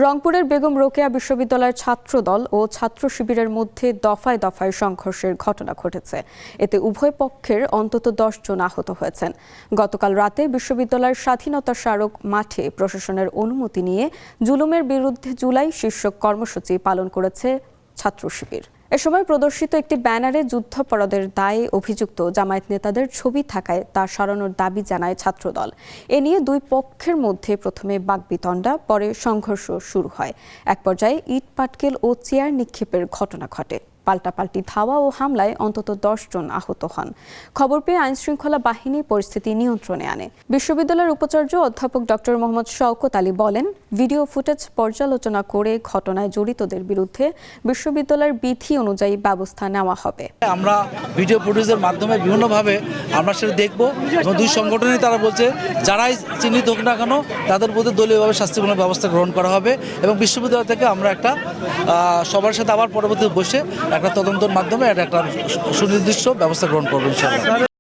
রংপুরের বেগম রোকেয়া বিশ্ববিদ্যালয়ের ছাত্রদল ও ছাত্র শিবিরের মধ্যে দফায় দফায় সংঘর্ষের ঘটনা ঘটেছে। এতে উভয় পক্ষের অন্তত 10 জন আহত হয়েছেন। গতকাল রাতে বিশ্ববিদ্যালয়ের স্বাধীনতা স্মারক মাঠে প্রশাসনের অনুমতি নিয়ে জুলুমের বিরুদ্ধে জুলাই শীর্ষক কর্মসূচি পালন করেছে ছাত্র শিবির। এ সময় প্রদর্শিত একটি ব্যানারে যুদ্ধাপরাধের দায়ে অভিযুক্ত জামায়াত নেতাদের ছবি থাকায় তা সরানোর দাবি জানায় ছাত্রদল। এ নিয়ে দুই পক্ষের মধ্যে প্রথমে বাকবিতণ্ডা, পরে সংঘর্ষ শুরু হয়। এক পর্যায়ে ইট পাটকেল ও চেয়ার নিক্ষেপের ঘটনা ঘটে। পাল্টাপাল্টি ধাওয়া ও হামলায় অন্তত 10 জন আহত হন। খবর পেয়ে আইনশৃঙ্খলা বাহিনী পরিস্থিতি নিয়ন্ত্রণে আনে। বিশ্ববিদ্যালয়ের উপাচার্য অধ্যাপক ডক্টর মোহাম্মদ শওকত আলী বলেন, ভিডিও ফুটেজ পর্যালোচনা করে ঘটনায় জড়িতদের বিরুদ্ধে বিশ্ববিদ্যালয়ের বিধি অনুযায়ী ব্যবস্থা নেওয়া হবে। আমরা ভিডিও ফুটেজের মাধ্যমে বিভিন্নভাবে আমরা সেটা দেখব এবং দুই সংগঠনই তারা বলছে যারাই চিহ্নিত হোক না কেন তাদের প্রতি দলীয়ভাবে শাস্তিমূলক ব্যবস্থা গ্রহণ করা হবে এবং বিশ্ববিদ্যালয় থেকে আমরা একটা সবার সাথে আবার পরবর্তী বসে একটা তদন্তের মাধ্যমে একটা সুনির্দিষ্ট ব্যবস্থা গ্রহণ করবো ইনশাআল্লাহ।